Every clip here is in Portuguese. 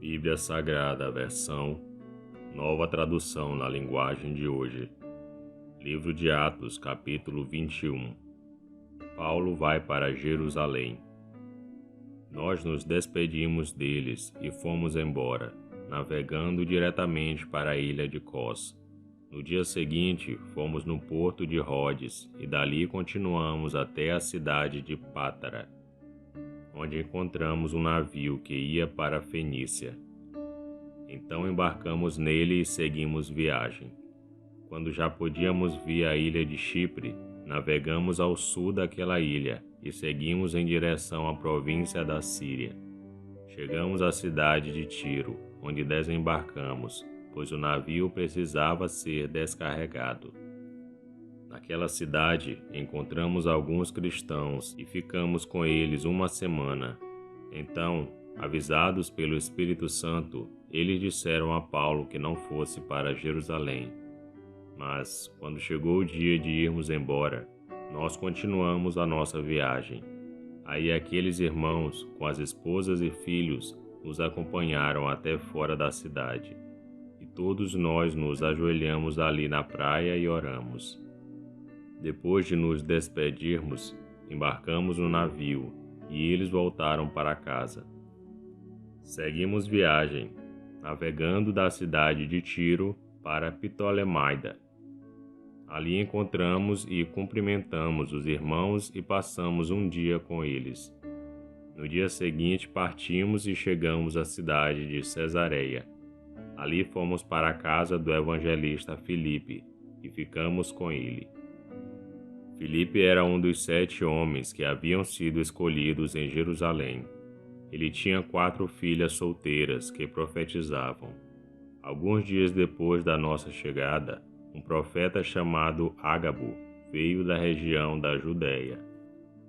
Bíblia Sagrada, versão Nova Tradução na linguagem de hoje. Livro de Atos, capítulo 21. Paulo vai para Jerusalém. Nós nos despedimos deles e fomos embora, navegando diretamente para a ilha de Cos. No dia seguinte, fomos no porto de Rhodes e dali continuamos até a cidade de Pátara, onde encontramos um navio que ia para a Fenícia. Então embarcamos nele e seguimos viagem. Quando já podíamos vir à ilha de Chipre, navegamos ao sul daquela ilha e seguimos em direção à província da Síria. Chegamos à cidade de Tiro, onde desembarcamos, pois o navio precisava ser descarregado. Naquela cidade, encontramos alguns cristãos e ficamos com eles uma semana. Então, avisados pelo Espírito Santo, eles disseram a Paulo que não fosse para Jerusalém. Mas, quando chegou o dia de irmos embora, nós continuamos a nossa viagem. Aí aqueles irmãos, com as esposas e filhos, nos acompanharam até fora da cidade. E todos nós nos ajoelhamos ali na praia e oramos. Depois de nos despedirmos, embarcamos no navio e eles voltaram para casa. Seguimos viagem, navegando da cidade de Tiro para Ptolemaida. Ali encontramos e cumprimentamos os irmãos e passamos um dia com eles. No dia seguinte partimos e chegamos à cidade de Cesareia. Ali fomos para a casa do evangelista Filipe e ficamos com ele. Filipe era um dos 7 homens que haviam sido escolhidos em Jerusalém. Ele tinha 4 filhas solteiras que profetizavam. Alguns dias depois da nossa chegada, um profeta chamado Ágabo veio da região da Judéia.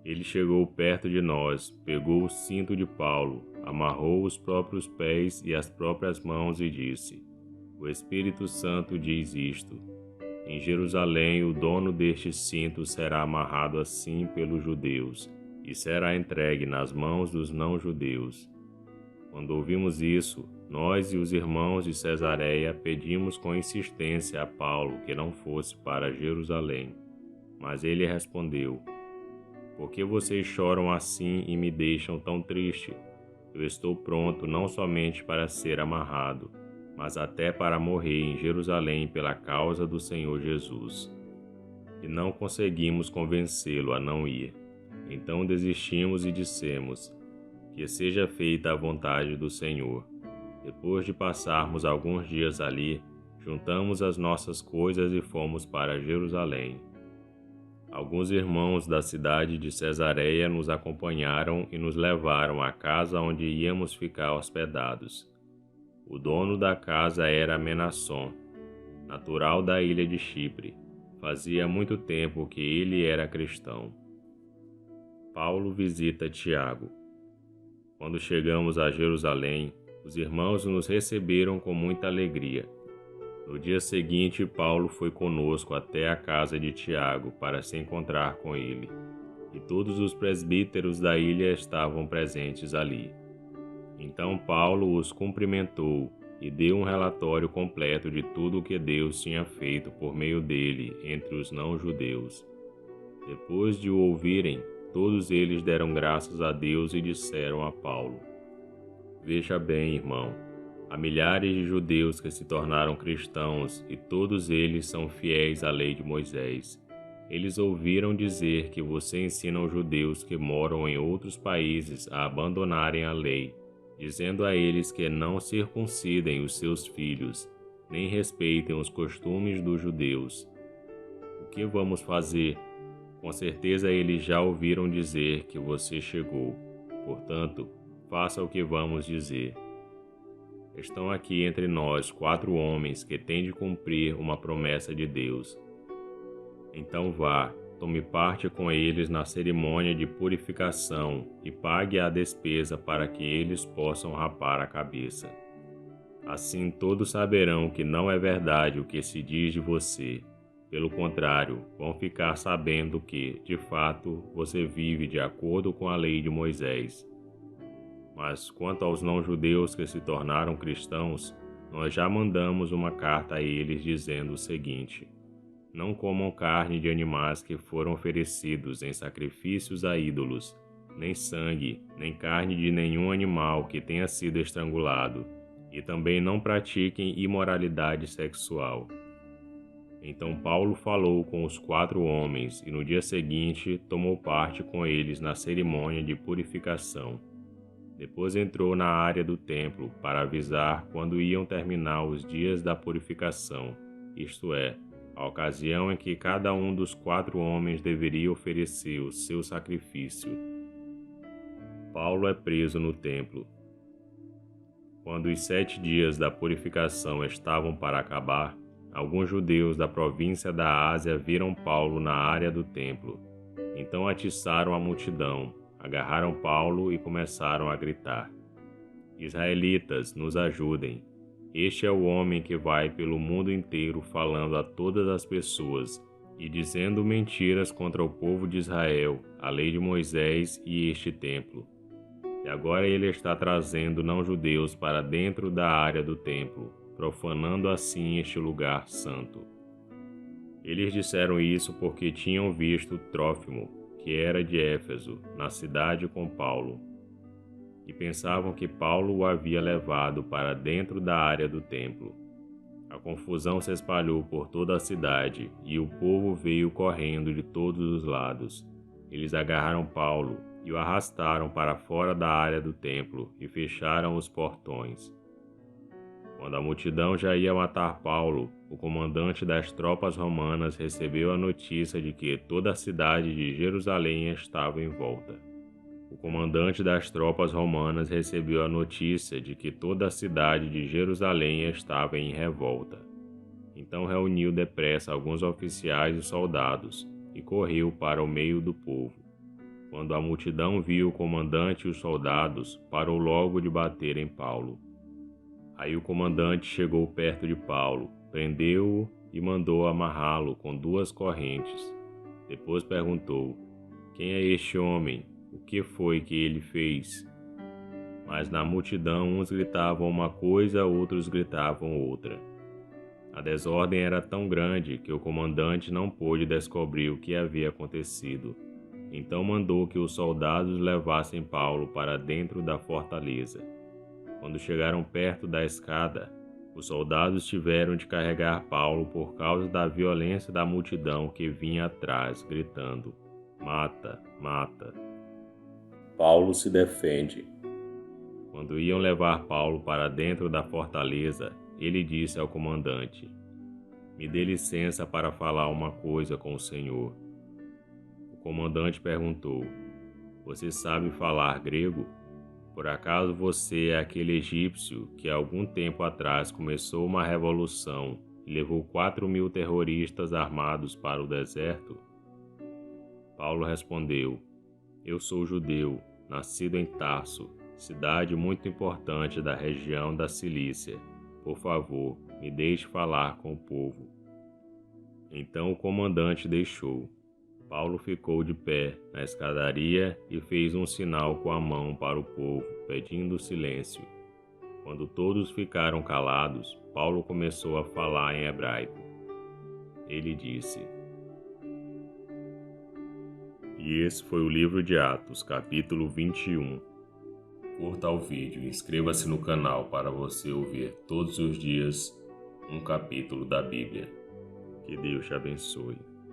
Ele chegou perto de nós, pegou o cinto de Paulo, amarrou os próprios pés e as próprias mãos e disse: "O Espírito Santo diz isto: em Jerusalém o dono deste cinto será amarrado assim pelos judeus e será entregue nas mãos dos não-judeus." Quando ouvimos isso, nós e os irmãos de Cesareia pedimos com insistência a Paulo que não fosse para Jerusalém. Mas ele respondeu: "Por que vocês choram assim e me deixam tão triste? Eu estou pronto não somente para ser amarrado, mas até para morrer em Jerusalém pela causa do Senhor Jesus." E não conseguimos convencê-lo a não ir. Então desistimos e dissemos: "Que seja feita a vontade do Senhor." Depois de passarmos alguns dias ali, juntamos as nossas coisas e fomos para Jerusalém. Alguns irmãos da cidade de Cesareia nos acompanharam e nos levaram à casa onde íamos ficar hospedados. O dono da casa era Menasson, natural da ilha de Chipre. Fazia muito tempo que ele era cristão. Paulo visita Tiago. Quando chegamos a Jerusalém, os irmãos nos receberam com muita alegria. No dia seguinte, Paulo foi conosco até a casa de Tiago para se encontrar com ele, e todos os presbíteros da ilha estavam presentes ali. Então Paulo os cumprimentou e deu um relatório completo de tudo o que Deus tinha feito por meio dele entre os não-judeus. Depois de o ouvirem, todos eles deram graças a Deus e disseram a Paulo: "Veja bem, irmão, há milhares de judeus que se tornaram cristãos e todos eles são fiéis à lei de Moisés. Eles ouviram dizer que você ensina os judeus que moram em outros países a abandonarem a lei, dizendo a eles que não circuncidem os seus filhos, nem respeitem os costumes dos judeus. O que vamos fazer? Com certeza eles já ouviram dizer que você chegou. Portanto, faça o que vamos dizer. Estão aqui entre nós 4 homens que têm de cumprir uma promessa de Deus. Então vá, tome parte com eles na cerimônia de purificação e pague a despesa para que eles possam rapar a cabeça. Assim todos saberão que não é verdade o que se diz de você. Pelo contrário, vão ficar sabendo que, de fato, você vive de acordo com a lei de Moisés." Mas quanto aos não-judeus que se tornaram cristãos, nós já mandamos uma carta a eles dizendo o seguinte: não comam carne de animais que foram oferecidos em sacrifícios a ídolos, nem sangue, nem carne de nenhum animal que tenha sido estrangulado, e também não pratiquem imoralidade sexual. Então Paulo falou com os 4 homens e no dia seguinte tomou parte com eles na cerimônia de purificação. Depois entrou na área do templo para avisar quando iam terminar os dias da purificação, isto é, a ocasião em que cada um dos 4 homens deveria oferecer o seu sacrifício. Paulo é preso no templo. Quando os 7 dias da purificação estavam para acabar, alguns judeus da província da Ásia viram Paulo na área do templo. Então atiçaram a multidão, agarraram Paulo e começaram a gritar: Israelitas, nos ajudem! Este é o homem que vai pelo mundo inteiro falando a todas as pessoas e dizendo mentiras contra o povo de Israel, a lei de Moisés e este templo. E agora ele está trazendo não-judeus para dentro da área do templo, profanando assim este lugar santo. Eles disseram isso porque tinham visto Trófimo, que era de Éfeso, na cidade com Paulo, e pensavam que Paulo o havia levado para dentro da área do templo. A confusão se espalhou por toda a cidade e o povo veio correndo de todos os lados. Eles agarraram Paulo e o arrastaram para fora da área do templo e fecharam os portões. Quando a multidão já ia matar Paulo, o comandante das tropas romanas recebeu a notícia de que toda a cidade de Jerusalém estava em volta. O comandante das tropas romanas recebeu a notícia de que toda a cidade de Jerusalém estava em revolta. Então reuniu depressa alguns oficiais e soldados e correu para o meio do povo. Quando a multidão viu o comandante e os soldados, parou logo de bater em Paulo. Aí o comandante chegou perto de Paulo, prendeu-o e mandou amarrá-lo com 2 correntes. Depois perguntou: quem é este homem? O que foi que ele fez? Mas na multidão uns gritavam uma coisa, outros gritavam outra. A desordem era tão grande que o comandante não pôde descobrir o que havia acontecido. Então mandou que os soldados levassem Paulo para dentro da fortaleza. Quando chegaram perto da escada, os soldados tiveram de carregar Paulo por causa da violência da multidão que vinha atrás, gritando: mata, mata. Paulo se defende. Quando iam levar Paulo para dentro da fortaleza, ele disse ao comandante: me dê licença para falar uma coisa com o senhor. O comandante perguntou: você sabe falar grego? Por acaso você é aquele egípcio que há algum tempo atrás começou uma revolução e levou 4.000 terroristas armados para o deserto? Paulo respondeu: eu sou judeu, nascido em Tarso, cidade muito importante da região da Cilícia. Por favor, me deixe falar com o povo. Então o comandante deixou. Paulo ficou de pé na escadaria e fez um sinal com a mão para o povo, pedindo silêncio. Quando todos ficaram calados, Paulo começou a falar em hebraico. Ele disse: E esse foi o livro de Atos, capítulo 21. Curta o vídeo e inscreva-se no canal para você ouvir todos os dias um capítulo da Bíblia. Que Deus te abençoe.